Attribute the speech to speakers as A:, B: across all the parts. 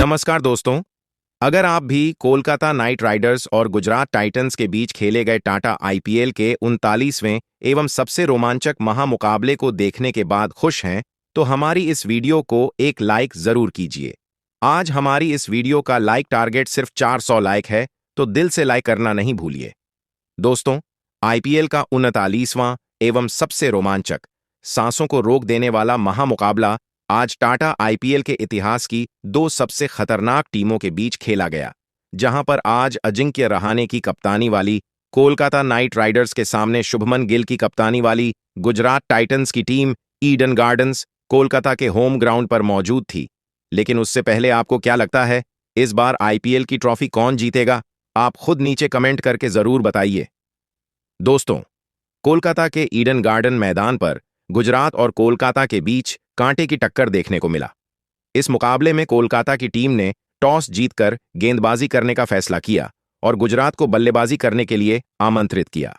A: नमस्कार दोस्तों। अगर आप भी कोलकाता नाइट राइडर्स और गुजरात टाइटंस के बीच खेले गए टाटा आईपीएल के 39वें एवं सबसे रोमांचक महामुकाबले को देखने के बाद खुश हैं, तो हमारी इस वीडियो को एक लाइक जरूर कीजिए। आज हमारी इस वीडियो का लाइक टारगेट सिर्फ 400 लाइक है, तो दिल से लाइक करना नहीं भूलिए। दोस्तों, आईपीएल का 39वां एवं सबसे रोमांचक, सांसों को रोक देने वाला महामुकाबला आज टाटा आईपीएल के इतिहास की दो सबसे खतरनाक टीमों के बीच खेला गया, जहां पर आज अजिंक्य रहाणे की कप्तानी वाली कोलकाता नाइट राइडर्स के सामने शुभमन गिल की कप्तानी वाली गुजरात टाइटंस की टीम ईडन गार्डन्स कोलकाता के होम ग्राउंड पर मौजूद थी। लेकिन उससे पहले आपको क्या लगता है, इस बार आईपीएल की ट्रॉफी कौन जीतेगा? आप खुद नीचे कमेंट करके जरूर बताइए। दोस्तों, कोलकाता के ईडन गार्डन मैदान पर गुजरात और कोलकाता के बीच कांटे की टक्कर देखने को मिला। इस मुकाबले में कोलकाता की टीम ने टॉस जीतकर गेंदबाजी करने का फैसला किया और गुजरात को बल्लेबाजी करने के लिए आमंत्रित किया।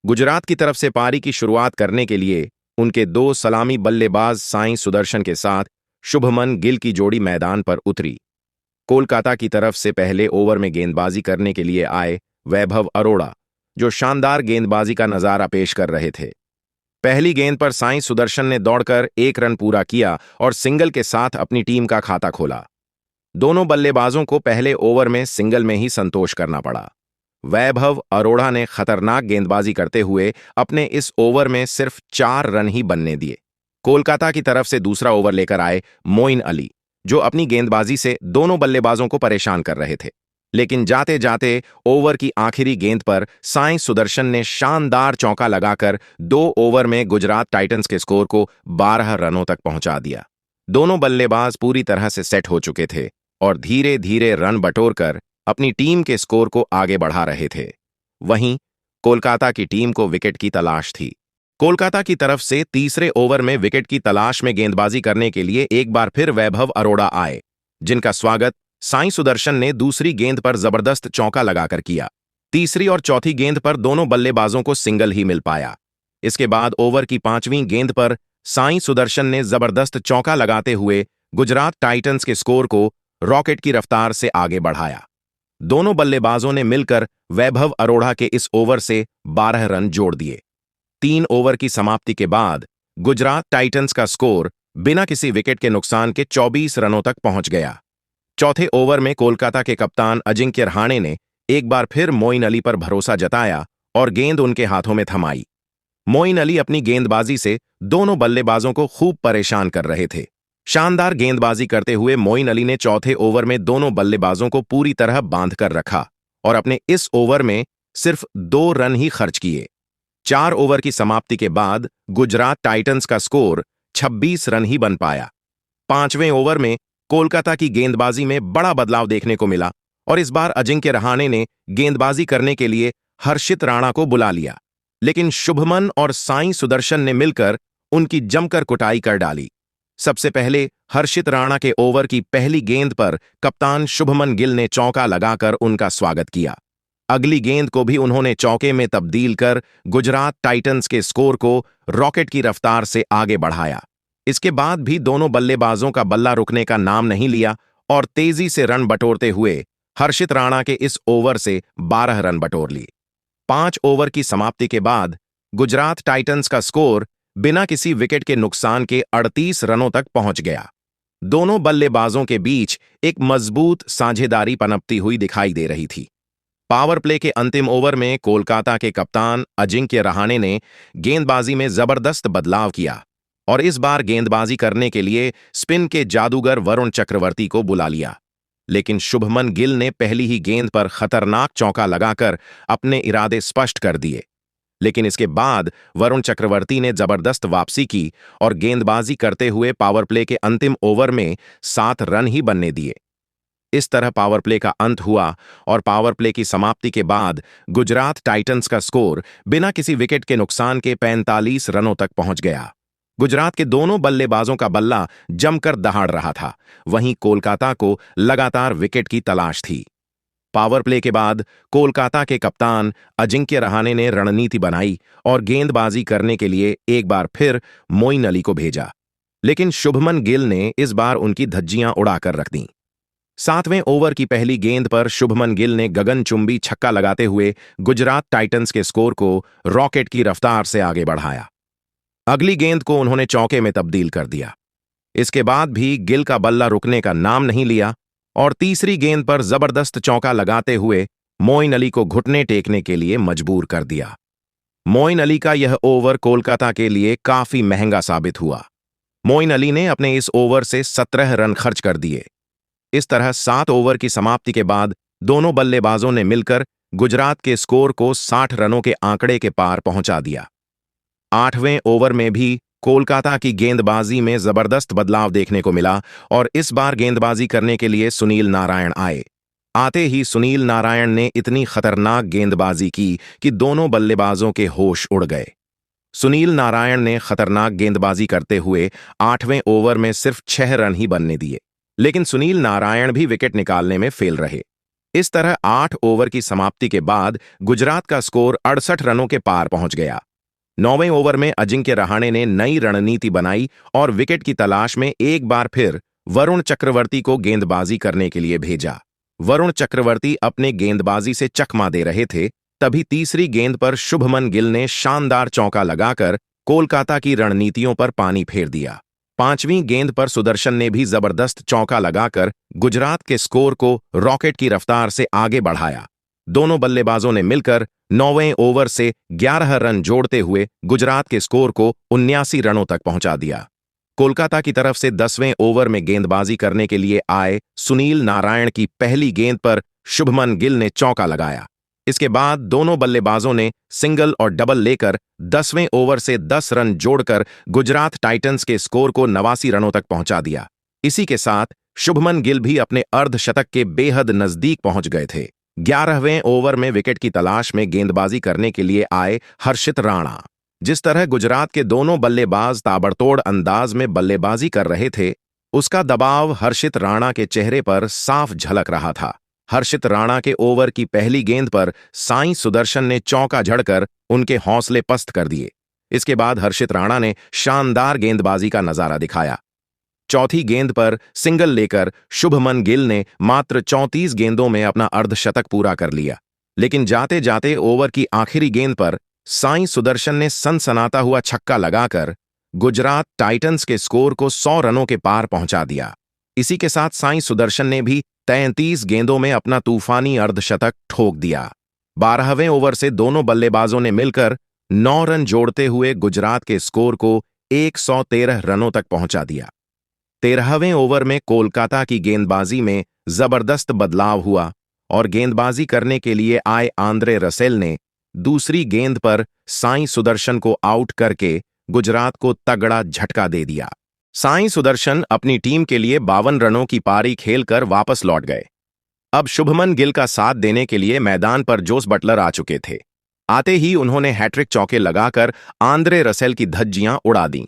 A: गुजरात की तरफ से पारी की शुरुआत करने के लिए उनके दो सलामी बल्लेबाज साई सुदर्शन के साथ शुभमन गिल की जोड़ी मैदान पर उतरी। कोलकाता की तरफ से पहले ओवर में गेंदबाजी करने के लिए आए वैभव अरोड़ा, जो शानदार गेंदबाजी का नजारा पेश कर रहे थे। पहली गेंद पर साई सुदर्शन ने दौड़कर 1 रन पूरा किया और सिंगल के साथ अपनी टीम का खाता खोला। दोनों बल्लेबाजों को पहले ओवर में सिंगल में ही संतोष करना पड़ा। वैभव अरोड़ा ने खतरनाक गेंदबाजी करते हुए अपने इस ओवर में सिर्फ 4 रन ही बनने दिए। कोलकाता की तरफ से दूसरा ओवर लेकर आए मोइन अली, जो अपनी गेंदबाजी से दोनों बल्लेबाजों को परेशान कर रहे थे। लेकिन जाते जाते ओवर की आखिरी गेंद पर साई सुदर्शन ने शानदार चौका लगाकर 2 ओवर में गुजरात टाइटंस के स्कोर को 12 रनों तक पहुंचा दिया। दोनों बल्लेबाज पूरी तरह से सेट हो चुके थे और धीरे धीरे रन बटोरकर अपनी टीम के स्कोर को आगे बढ़ा रहे थे। वहीं कोलकाता की टीम को विकेट की तलाश थी। कोलकाता की तरफ से तीसरे ओवर में विकेट की तलाश में गेंदबाजी करने के लिए एक बार फिर वैभव अरोड़ा आए, जिनका स्वागत साई सुदर्शन ने दूसरी गेंद पर जबरदस्त चौका लगाकर किया। तीसरी और चौथी गेंद पर दोनों बल्लेबाजों को सिंगल ही मिल पाया। इसके बाद ओवर की 5वीं गेंद पर साई सुदर्शन ने जबरदस्त चौका लगाते हुए गुजरात टाइटंस के स्कोर को रॉकेट की रफ्तार से आगे बढ़ाया। दोनों बल्लेबाजों ने मिलकर वैभव अरोड़ा के इस ओवर से 12 रन जोड़ दिए। 3 ओवर की समाप्ति के बाद गुजरात टाइटंस का स्कोर बिना किसी विकेट के नुकसान के 24 रनों तक पहुंच गया। चौथे ओवर में कोलकाता के कप्तान अजिंक्य रहाणे ने एक बार फिर मोइन अली पर भरोसा जताया और गेंद उनके हाथों में थमाई। मोइन अली अपनी गेंदबाजी से दोनों बल्लेबाजों को खूब परेशान कर रहे थे। शानदार गेंदबाजी करते हुए मोइन अली ने चौथे ओवर में दोनों बल्लेबाजों को पूरी तरह बांध कर रखा और अपने इस ओवर में सिर्फ 2 रन ही खर्च किए। 4 ओवर की समाप्ति के बाद गुजरात टाइटंस का स्कोर 26 रन ही बन पाया। 5वें ओवर में कोलकाता की गेंदबाजी में बड़ा बदलाव देखने को मिला और इस बार अजिंक्य रहाणे ने गेंदबाजी करने के लिए हर्षित राणा को बुला लिया। लेकिन शुभमन और साई सुदर्शन ने मिलकर उनकी जमकर कुटाई कर डाली। सबसे पहले हर्षित राणा के ओवर की पहली गेंद पर कप्तान शुभमन गिल ने चौका लगाकर उनका स्वागत किया। अगली गेंद को भी उन्होंने चौके में तब्दील कर गुजरात टाइटंस के स्कोर को रॉकेट की रफ्तार से आगे बढ़ाया। इसके बाद भी दोनों बल्लेबाजों का बल्ला रुकने का नाम नहीं लिया और तेजी से रन बटोरते हुए हर्षित राणा के इस ओवर से 12 रन बटोर लिए। 5 ओवर की समाप्ति के बाद गुजरात टाइटंस का स्कोर बिना किसी विकेट के नुकसान के 38 रनों तक पहुंच गया। दोनों बल्लेबाजों के बीच एक मजबूत साझेदारी पनपती हुई दिखाई दे रही थी। पावर प्ले के अंतिम ओवर में कोलकाता के कप्तान अजिंक्य रहाणे ने गेंदबाजी में जबरदस्त बदलाव किया और इस बार गेंदबाजी करने के लिए स्पिन के जादूगर वरुण चक्रवर्ती को बुला लिया। लेकिन शुभमन गिल ने पहली ही गेंद पर खतरनाक चौका लगाकर अपने इरादे स्पष्ट कर दिए। लेकिन इसके बाद वरुण चक्रवर्ती ने जबरदस्त वापसी की और गेंदबाजी करते हुए पावर प्ले के अंतिम ओवर में 7 रन ही बनने दिए। इस तरह पावर प्ले का अंत हुआ और पावर प्ले की समाप्ति के बाद गुजरात टाइटंस का स्कोर बिना किसी विकेट के नुकसान के 45 रनों तक पहुंच गया। गुजरात के दोनों बल्लेबाजों का बल्ला जमकर दहाड़ रहा था। वहीं कोलकाता को लगातार विकेट की तलाश थी। पावर प्ले के बाद कोलकाता के कप्तान अजिंक्य रहाणे ने रणनीति बनाई और गेंदबाजी करने के लिए एक बार फिर मोइन अली को भेजा। लेकिन शुभमन गिल ने इस बार उनकी धज्जियां उड़ाकर रख दीं। 7वें ओवर की पहली गेंद पर शुभमन गिल ने गगनचुंबी छक्का लगाते हुए गुजरात टाइटंस के स्कोर को रॉकेट की रफ्तार से आगे बढ़ाया। अगली गेंद को उन्होंने चौके में तब्दील कर दिया। इसके बाद भी गिल का बल्ला रुकने का नाम नहीं लिया और तीसरी गेंद पर जबरदस्त चौका लगाते हुए मोइन अली को घुटने टेकने के लिए मजबूर कर दिया। मोइन अली का यह ओवर कोलकाता के लिए काफी महंगा साबित हुआ। मोइन अली ने अपने इस ओवर से 17 रन खर्च कर दिए। इस तरह 7 ओवर की समाप्ति के बाद दोनों बल्लेबाजों ने मिलकर गुजरात के स्कोर को 60 रनों के आंकड़े के पार पहुंचा दिया। 8वें ओवर में भी कोलकाता की गेंदबाजी में जबरदस्त बदलाव देखने को मिला और इस बार गेंदबाजी करने के लिए सुनील नारायण आए। आते ही सुनील नारायण ने इतनी खतरनाक गेंदबाजी की कि दोनों बल्लेबाजों के होश उड़ गए। सुनील नारायण ने खतरनाक गेंदबाजी करते हुए 8वें ओवर में सिर्फ 6 रन ही बनने दिए, लेकिन सुनील नारायण भी विकेट निकालने में फेल रहे। इस तरह 8 ओवर की समाप्ति के बाद गुजरात का स्कोर 68 रनों के पार पहुंच गया। 9वें ओवर में अजिंक्य रहाणे ने नई रणनीति बनाई और विकेट की तलाश में एक बार फिर वरुण चक्रवर्ती को गेंदबाजी करने के लिए भेजा। वरुण चक्रवर्ती अपने गेंदबाजी से चकमा दे रहे थे, तभी तीसरी गेंद पर शुभमन गिल ने शानदार चौका लगाकर कोलकाता की रणनीतियों पर पानी फेर दिया। 5वीं गेंद पर सुदर्शन ने भी जबरदस्त चौका लगाकर गुजरात के स्कोर को रॉकेट की रफ्तार से आगे बढ़ाया। दोनों बल्लेबाजों ने मिलकर 9वें ओवर से 11 रन जोड़ते हुए गुजरात के स्कोर को 79 रनों तक पहुंचा दिया। कोलकाता की तरफ से 10वें ओवर में गेंदबाजी करने के लिए आए सुनील नारायण की पहली गेंद पर शुभमन गिल ने चौका लगाया। इसके बाद दोनों बल्लेबाजों ने सिंगल और डबल लेकर 10वें ओवर से 10 रन जोड़कर गुजरात टाइटंस के स्कोर को 89 रनों तक पहुंचा दिया। इसी के साथ शुभमन गिल भी अपने अर्धशतक के बेहद नजदीक पहुंच गए थे। 11वें ओवर में विकेट की तलाश में गेंदबाजी करने के लिए आए हर्षित राणा। जिस तरह गुजरात के दोनों बल्लेबाज ताबड़तोड़ अंदाज में बल्लेबाजी कर रहे थे, उसका दबाव हर्षित राणा के चेहरे पर साफ झलक रहा था। हर्षित राणा के ओवर की पहली गेंद पर साई सुदर्शन ने चौका झड़कर उनके हौसले पस्त कर दिए। इसके बाद हर्षित राणा ने शानदार गेंदबाजी का नजारा दिखाया। चौथी गेंद पर सिंगल लेकर शुभमन गिल ने मात्र 34 गेंदों में अपना अर्धशतक पूरा कर लिया, लेकिन जाते जाते ओवर की आखिरी गेंद पर साई सुदर्शन ने सनसनाता हुआ छक्का लगाकर गुजरात टाइटंस के स्कोर को 100 रनों के पार पहुंचा दिया। इसी के साथ साई सुदर्शन ने भी 33 गेंदों में अपना तूफानी अर्धशतक ठोक दिया। 12वें ओवर से दोनों बल्लेबाजों ने मिलकर 9 रन जोड़ते हुए गुजरात के स्कोर को 113 रनों तक पहुंचा दिया। 13वें ओवर में कोलकाता की गेंदबाजी में जबरदस्त बदलाव हुआ और गेंदबाजी करने के लिए आए आंद्रे रसेल ने दूसरी गेंद पर साई सुदर्शन को आउट करके गुजरात को तगड़ा झटका दे दिया। साई सुदर्शन अपनी टीम के लिए 52 रनों की पारी खेलकर वापस लौट गए। अब शुभमन गिल का साथ देने के लिए मैदान पर जोस बटलर आ चुके थे। आते ही उन्होंने हैट्रिक चौके लगाकर आंद्रे रसेल की धज्जियां उड़ा दी।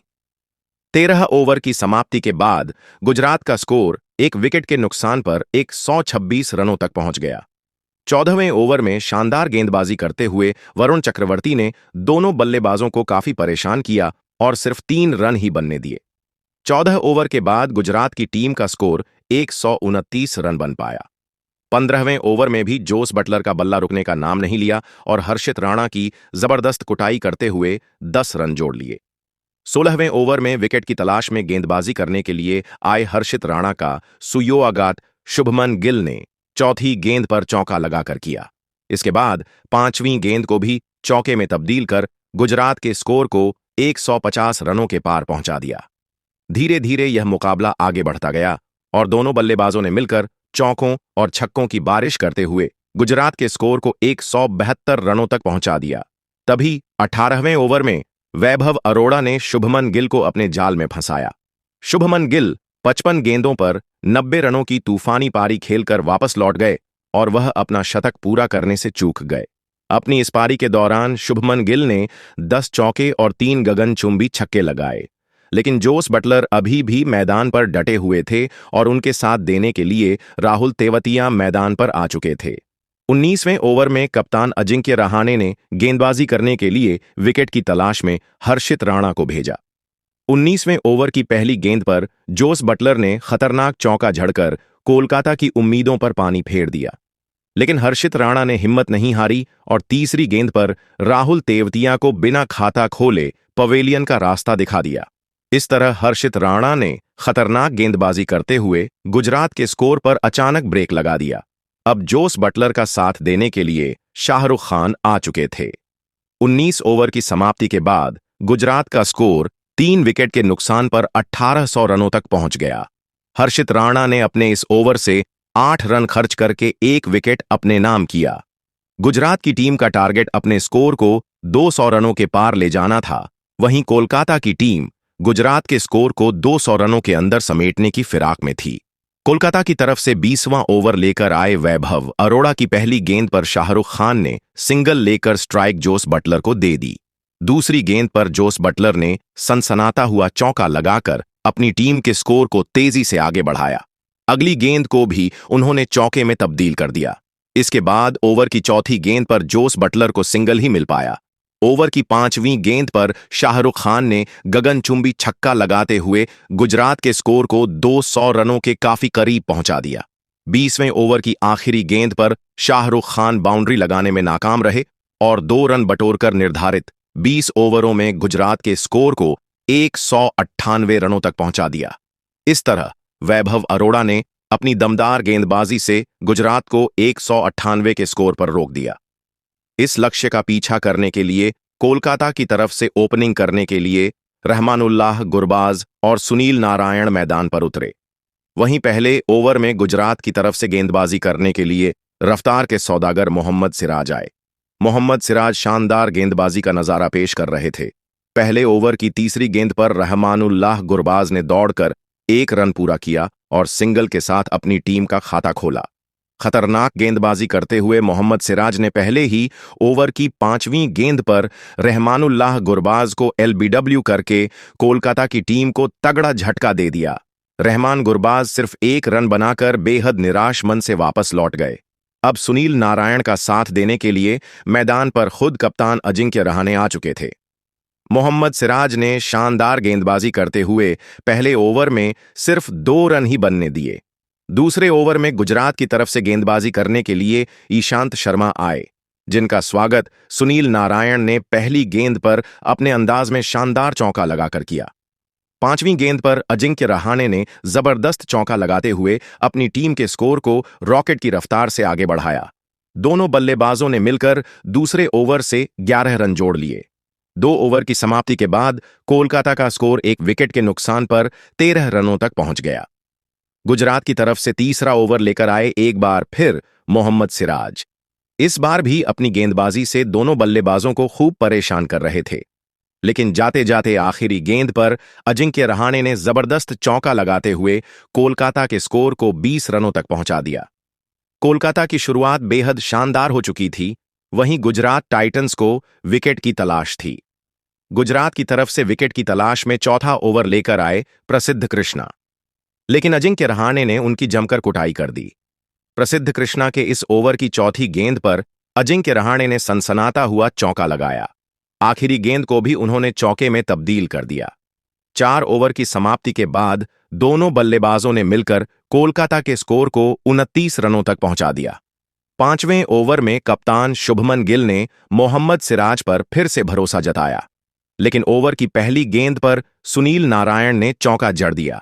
A: 13 ओवर की समाप्ति के बाद गुजरात का स्कोर एक विकेट के नुकसान पर 126 रनों तक पहुंच गया। 14वें ओवर में शानदार गेंदबाजी करते हुए वरुण चक्रवर्ती ने दोनों बल्लेबाजों को काफी परेशान किया और सिर्फ 3 रन ही बनने दिए। 14 ओवर के बाद गुजरात की टीम का स्कोर 129 रन बन पाया। 15वें ओवर में भी जोस बटलर का बल्ला रुकने का नाम नहीं लिया और हर्षित राणा की जबरदस्त कुटाई करते हुए 10 रन जोड़ लिए। 16वें ओवर में विकेट की तलाश में गेंदबाजी करने के लिए आए हर्षित राणा का सुयोआघात शुभमन गिल ने चौथी गेंद पर चौका लगाकर किया। इसके बाद 5वीं गेंद को भी चौके में तब्दील कर गुजरात के स्कोर को 150 रनों के पार पहुंचा दिया। धीरे धीरे यह मुकाबला आगे बढ़ता गया और दोनों बल्लेबाजों ने मिलकर चौकों और छक्कों की बारिश करते हुए गुजरात के स्कोर को 172 रनों तक पहुंचा दिया। तभी 18वें ओवर में वैभव अरोड़ा ने शुभमन गिल को अपने जाल में फंसाया। शुभमन गिल 55 गेंदों पर 90 रनों की तूफानी पारी खेलकर वापस लौट गए और वह अपना शतक पूरा करने से चूक गए। अपनी इस पारी के दौरान शुभमन गिल ने 10 चौके और 3 गगनचुंबी छक्के लगाए, लेकिन जोस बटलर अभी भी मैदान पर डटे हुए थे और उनके साथ देने के लिए राहुल तेवतिया मैदान पर आ चुके थे। 19वें ओवर में कप्तान अजिंक्य रहाणे ने गेंदबाजी करने के लिए विकेट की तलाश में हर्षित राणा को भेजा। 19वें ओवर की पहली गेंद पर जोस बटलर ने खतरनाक चौका झड़कर कोलकाता की उम्मीदों पर पानी फेर दिया। लेकिन हर्षित राणा ने हिम्मत नहीं हारी और तीसरी गेंद पर राहुल तेवतिया को बिना खाता खोले पवेलियन का रास्ता दिखा दिया। इस तरह हर्षित राणा ने खतरनाक गेंदबाजी करते हुए गुजरात के स्कोर पर अचानक ब्रेक लगा दिया। अब जोस बटलर का साथ देने के लिए शाहरुख खान आ चुके थे। 19 ओवर की समाप्ति के बाद गुजरात का स्कोर 3 विकेट के नुकसान पर 1800 रनों तक पहुंच गया। हर्षित राणा ने अपने इस ओवर से 8 रन खर्च करके 1 विकेट अपने नाम किया। गुजरात की टीम का टारगेट अपने स्कोर को 200 रनों के पार ले जाना था। वहीं कोलकाता की टीम गुजरात के स्कोर को 200 रनों के अंदर समेटने की फिराक में थी। कोलकाता की तरफ से 20वां ओवर लेकर आए वैभव अरोड़ा की पहली गेंद पर शाहरुख खान ने सिंगल लेकर स्ट्राइक जोस बटलर को दे दी। दूसरी गेंद पर जोस बटलर ने सनसनाता हुआ चौका लगाकर अपनी टीम के स्कोर को तेजी से आगे बढ़ाया। अगली गेंद को भी उन्होंने चौके में तब्दील कर दिया। इसके बाद ओवर की चौथी गेंद पर जोस बटलर को सिंगल ही मिल पाया। ओवर की 5वीं गेंद पर शाहरुख खान ने गगनचुंबी छक्का लगाते हुए गुजरात के स्कोर को 200 रनों के काफी करीब पहुंचा दिया। 20वें ओवर की आखिरी गेंद पर शाहरुख खान बाउंड्री लगाने में नाकाम रहे और 2 रन बटोरकर निर्धारित 20 ओवरों में गुजरात के स्कोर को 198 रनों तक पहुंचा दिया। इस तरह वैभव अरोड़ा ने अपनी दमदार गेंदबाजी से गुजरात को 198 के स्कोर पर रोक दिया। इस लक्ष्य का पीछा करने के लिए कोलकाता की तरफ से ओपनिंग करने के लिए रहमानुल्लाह गुरबाज और सुनील नारायण मैदान पर उतरे। वहीं पहले ओवर में गुजरात की तरफ से गेंदबाजी करने के लिए रफ्तार के सौदागर मोहम्मद सिराज आए। मोहम्मद सिराज शानदार गेंदबाजी का नजारा पेश कर रहे थे। पहले ओवर की तीसरी गेंद पर रहमानुल्लाह गुरबाज ने दौड़कर 1 रन पूरा किया और सिंगल के साथ अपनी टीम का खाता खोला। खतरनाक गेंदबाजी करते हुए मोहम्मद सिराज ने पहले ही ओवर की 5वीं गेंद पर रहमानुल्लाह गुरबाज को एलबीडब्ल्यू करके कोलकाता की टीम को तगड़ा झटका दे दिया। रहमान गुरबाज सिर्फ 1 रन बनाकर बेहद निराश मन से वापस लौट गए। अब सुनील नारायण का साथ देने के लिए मैदान पर खुद कप्तान अजिंक्य रहाणे आ चुके थे। मोहम्मद सिराज ने शानदार गेंदबाजी करते हुए पहले ओवर में सिर्फ 2 रन ही बनने दिए। दूसरे ओवर में गुजरात की तरफ से गेंदबाजी करने के लिए ईशांत शर्मा आए, जिनका स्वागत सुनील नारायण ने पहली गेंद पर अपने अंदाज में शानदार चौका लगाकर किया। 5वीं गेंद पर अजिंक्य रहाणे ने जबरदस्त चौका लगाते हुए अपनी टीम के स्कोर को रॉकेट की रफ्तार से आगे बढ़ाया। दोनों बल्लेबाजों ने मिलकर दूसरे ओवर से 11 रन जोड़ लिए। 2 ओवर की समाप्ति के बाद कोलकाता का स्कोर 1 विकेट के नुकसान पर 13 रनों तक पहुंच गया। गुजरात की तरफ से तीसरा ओवर लेकर आए एक बार फिर मोहम्मद सिराज। इस बार भी अपनी गेंदबाजी से दोनों बल्लेबाजों को खूब परेशान कर रहे थे, लेकिन जाते जाते आखिरी गेंद पर अजिंक्य रहाणे ने जबरदस्त चौका लगाते हुए कोलकाता के स्कोर को 20 रनों तक पहुंचा दिया। कोलकाता की शुरुआत बेहद शानदार हो चुकी थी। वहीं गुजरात टाइटंस को विकेट की तलाश थी। गुजरात की तरफ से विकेट की तलाश में चौथा ओवर लेकर आए प्रसिद्ध कृष्णा, लेकिन अजिंक्य रहाणे ने उनकी जमकर कुटाई कर दी। प्रसिद्ध कृष्णा के इस ओवर की चौथी गेंद पर अजिंक्य रहाणे ने सनसनाता हुआ चौका लगाया। आखिरी गेंद को भी उन्होंने चौके में तब्दील कर दिया। 4 ओवर की समाप्ति के बाद दोनों बल्लेबाजों ने मिलकर कोलकाता के स्कोर को 29 रनों तक पहुंचा दिया। 5वें ओवर में कप्तान शुभमन गिल ने मोहम्मद सिराज पर फिर से भरोसा जताया, लेकिन ओवर की पहली गेंद पर सुनील नारायण ने चौका जड़ दिया।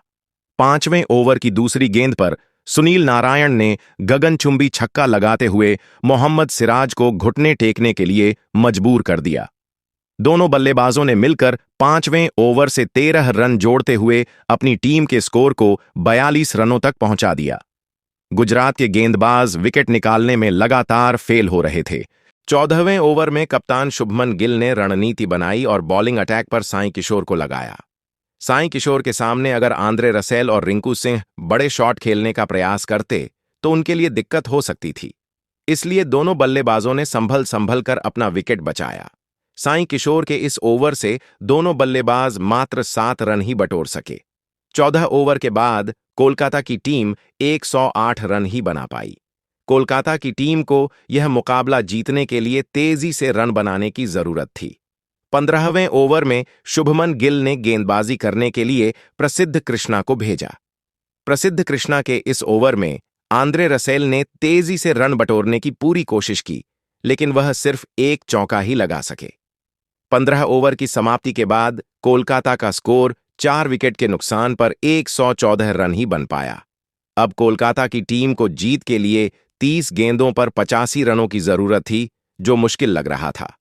A: 5वें ओवर की दूसरी गेंद पर सुनील नारायण ने गगनचुंबी छक्का लगाते हुए मोहम्मद सिराज को घुटने टेकने के लिए मजबूर कर दिया। दोनों बल्लेबाजों ने मिलकर 5वें ओवर से 13 रन जोड़ते हुए अपनी टीम के स्कोर को 42 रनों तक पहुंचा दिया। गुजरात के गेंदबाज विकेट निकालने में लगातार फेल हो रहे थे। 14वें ओवर में कप्तान शुभमन गिल ने रणनीति बनाई और बॉलिंग अटैक पर साई किशोर को लगाया। साई किशोर के सामने अगर आंद्रे रसेल और रिंकू सिंह बड़े शॉट खेलने का प्रयास करते तो उनके लिए दिक्कत हो सकती थी। इसलिए दोनों बल्लेबाजों ने संभल कर अपना विकेट बचाया। साई किशोर के इस ओवर से दोनों बल्लेबाज मात्र 7 रन ही बटोर सके। 14 ओवर के बाद कोलकाता की टीम 108 रन ही बना पाई। कोलकाता की टीम को यह मुकाबला जीतने के लिए तेजी से रन बनाने की जरूरत थी। 15वें ओवर में शुभमन गिल ने गेंदबाजी करने के लिए प्रसिद्ध कृष्णा को भेजा। प्रसिद्ध कृष्णा के इस ओवर में आंद्रे रसेल ने तेजी से रन बटोरने की पूरी कोशिश की, लेकिन वह सिर्फ एक चौका ही लगा सके। 15 ओवर की समाप्ति के बाद कोलकाता का स्कोर 4 विकेट के नुकसान पर 114 रन ही बन पाया। अब कोलकाता की टीम को जीत के लिए 30 गेंदों पर 85 रनों की जरूरत थी, जो मुश्किल लग रहा था।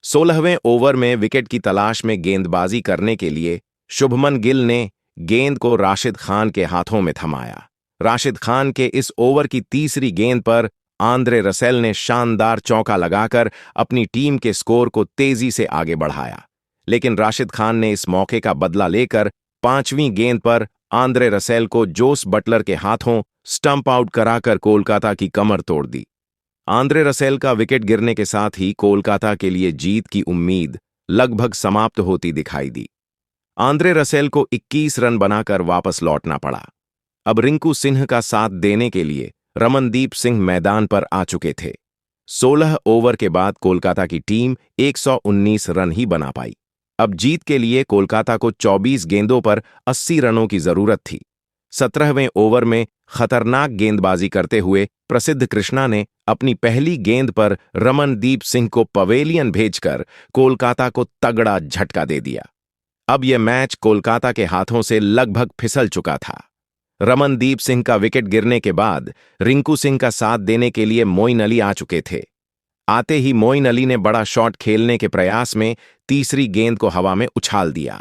A: 16वें ओवर में विकेट की तलाश में गेंदबाजी करने के लिए शुभमन गिल ने गेंद को राशिद खान के हाथों में थमाया। राशिद खान के इस ओवर की तीसरी गेंद पर आंद्रे रसेल ने शानदार चौका लगाकर अपनी टीम के स्कोर को तेजी से आगे बढ़ाया, लेकिन राशिद खान ने इस मौके का बदला लेकर 5वीं गेंद पर आंद्रे रसेल को जोस बटलर के हाथों स्टंप आउट कराकर कोलकाता की कमर तोड़ दी। आंद्रे रसेल का विकेट गिरने के साथ ही कोलकाता के लिए जीत की उम्मीद लगभग समाप्त होती दिखाई दी। आंद्रे रसेल को 21 रन बनाकर वापस लौटना पड़ा। अब रिंकू सिंह का साथ देने के लिए रमनदीप सिंह मैदान पर आ चुके थे। 16 ओवर के बाद कोलकाता की टीम 119 रन ही बना पाई। अब जीत के लिए कोलकाता को 24 गेंदों पर 80 रनों की जरूरत थी। 17वें ओवर में खतरनाक गेंदबाजी करते हुए प्रसिद्ध कृष्णा ने अपनी पहली गेंद पर रमनदीप सिंह को पवेलियन भेजकर कोलकाता को तगड़ा झटका दे दिया। अब यह मैच कोलकाता के हाथों से लगभग फिसल चुका था। रमनदीप सिंह का विकेट गिरने के बाद रिंकू सिंह का साथ देने के लिए मोइन अली आ चुके थे। आते ही मोइन अली ने बड़ा शॉट खेलने के प्रयास में तीसरी गेंद को हवा में उछाल दिया।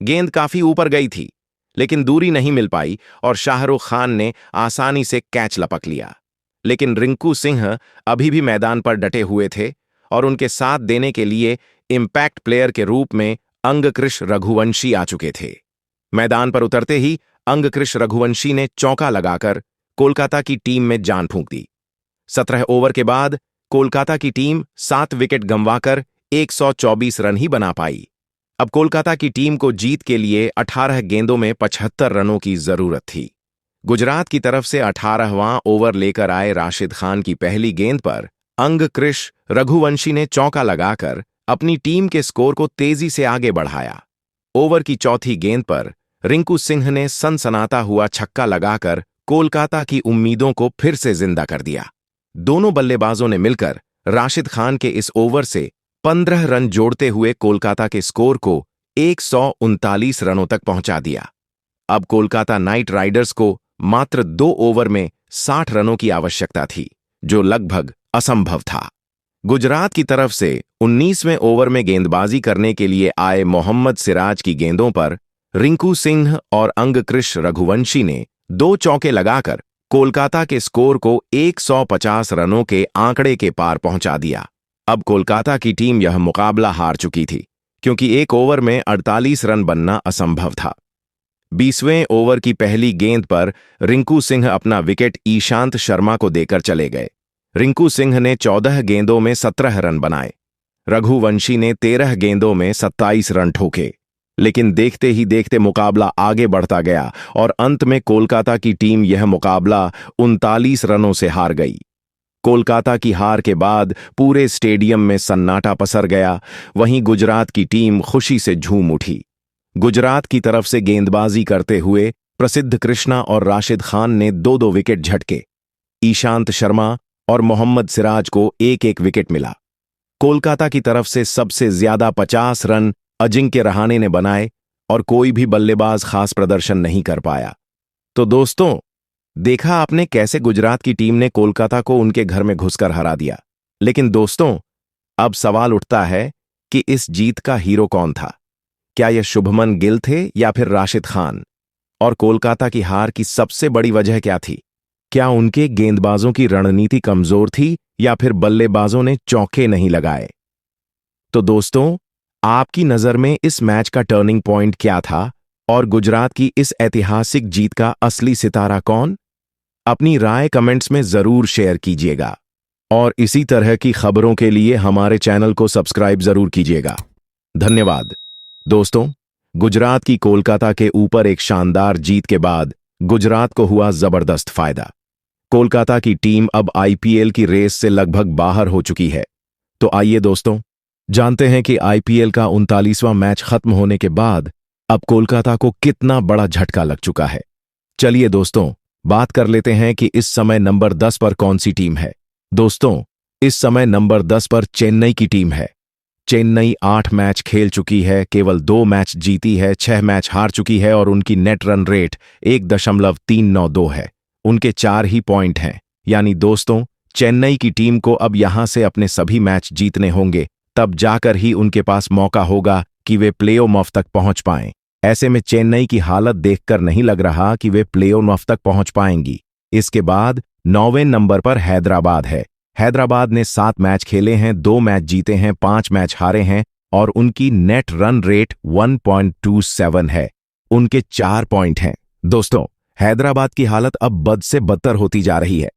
A: गेंद काफी ऊपर गई थी, लेकिन दूरी नहीं मिल पाई और शाहरुख खान ने आसानी से कैच लपक लिया। लेकिन रिंकू सिंह अभी भी मैदान पर डटे हुए थे और उनके साथ देने के लिए इम्पैक्ट प्लेयर के रूप में अंगकृष रघुवंशी आ चुके थे। मैदान पर उतरते ही अंगकृष रघुवंशी ने चौका लगाकर कोलकाता की टीम में जान फूंक दी। 17 ओवर के बाद कोलकाता की टीम 7 विकेट गंवाकर 124 रन ही बना पाई। अब कोलकाता की टीम को जीत के लिए 18 गेंदों में 75 रनों की जरूरत थी। गुजरात की तरफ से 18वां ओवर लेकर आए राशिद खान की पहली गेंद पर अंगकृष रघुवंशी ने चौका लगाकर अपनी टीम के स्कोर को तेजी से आगे बढ़ाया। ओवर की चौथी गेंद पर रिंकू सिंह ने सनसनाता हुआ छक्का लगाकर कोलकाता की उम्मीदों को फिर से जिंदा कर दिया। दोनों बल्लेबाजों ने मिलकर राशिद खान के इस ओवर से 15 रन जोड़ते हुए कोलकाता के स्कोर को 139 रनों तक पहुंचा दिया। अब कोलकाता नाइट राइडर्स को मात्र 2 ओवर में 60 रनों की आवश्यकता थी, जो लगभग असंभव था। गुजरात की तरफ से 19वें ओवर में गेंदबाजी करने के लिए आए मोहम्मद सिराज की गेंदों पर रिंकू सिंह और अंगकृष रघुवंशी ने 2 चौके लगाकर कोलकाता के स्कोर को 150 रनों के आंकड़े के पार पहुंचा दिया। अब कोलकाता की टीम यह मुकाबला हार चुकी थी, क्योंकि एक ओवर में 48 रन बनना असंभव था। 20वें ओवर की पहली गेंद पर रिंकू सिंह अपना विकेट ईशांत शर्मा को देकर चले गए। रिंकू सिंह ने 14 गेंदों में 17 रन बनाए। रघुवंशी ने 13 गेंदों में 27 रन ठोके, लेकिन देखते ही देखते मुकाबला आगे बढ़ता गया और अंत में कोलकाता की टीम यह मुकाबला 39 रनों से हार गई। कोलकाता की हार के बाद पूरे स्टेडियम में सन्नाटा पसर गया। वहीं गुजरात की टीम खुशी से झूम उठी। गुजरात की तरफ से गेंदबाजी करते हुए प्रसिद्ध कृष्णा और राशिद खान ने 2-2 विकेट झटके। ईशांत शर्मा और मोहम्मद सिराज को 1-1 विकेट मिला। कोलकाता की तरफ से सबसे ज्यादा 50 रन अजिंक्य रहाणे ने बनाए और कोई भी बल्लेबाज खास प्रदर्शन नहीं कर पाया। तो दोस्तों, देखा आपने कैसे गुजरात की टीम ने कोलकाता को उनके घर में घुसकर हरा दिया। लेकिन दोस्तों, अब सवाल उठता है कि इस जीत का हीरो कौन था? क्या यह शुभमन गिल थे या फिर राशिद खान? और कोलकाता की हार की सबसे बड़ी वजह क्या थी? क्या उनके गेंदबाजों की रणनीति कमजोर थी या फिर बल्लेबाजों ने चौके नहीं लगाए? तो दोस्तों, आपकी नजर में इस मैच का टर्निंग पॉइंट क्या था और गुजरात की इस ऐतिहासिक जीत का असली सितारा कौन? अपनी राय कमेंट्स में जरूर शेयर कीजिएगा और इसी तरह की खबरों के लिए हमारे चैनल को सब्सक्राइब जरूर कीजिएगा। धन्यवाद। दोस्तों, गुजरात की कोलकाता के ऊपर एक शानदार जीत के बाद गुजरात को हुआ जबरदस्त फायदा। कोलकाता की टीम अब आईपीएल की रेस से लगभग बाहर हो चुकी है। तो आइए दोस्तों, जानते हैं कि आईपीएल का 39वां मैच खत्म होने के बाद अब कोलकाता को कितना बड़ा झटका लग चुका है। चलिए दोस्तों, बात कर लेते हैं कि इस समय नंबर 10 पर कौन सी टीम है। दोस्तों, इस समय नंबर 10 पर चेन्नई की टीम है। चेन्नई 8 मैच खेल चुकी है, केवल 2 मैच जीती है, 6 मैच हार चुकी है और उनकी नेट रन रेट 1.392 है। उनके 4 ही पॉइंट हैं। यानी दोस्तों, चेन्नई की टीम को अब यहां से अपने सभी मैच जीतने होंगे, तब जाकर ही उनके पास मौका होगा कि वे प्ले-ऑफ तक पहुंच पाएं। ऐसे में चेन्नई की हालत देखकर नहीं लग रहा कि वे प्ले-ऑफ तक पहुंच पाएंगी। इसके बाद 9वें नंबर पर हैदराबाद है। हैदराबाद ने 7 मैच खेले हैं, 2 मैच जीते हैं, 5 मैच हारे हैं और उनकी नेट रन रेट 1.27 है। उनके 4 पॉइंट हैं। दोस्तों, हैदराबाद की हालत अब बद से बदतर होती जा रही है।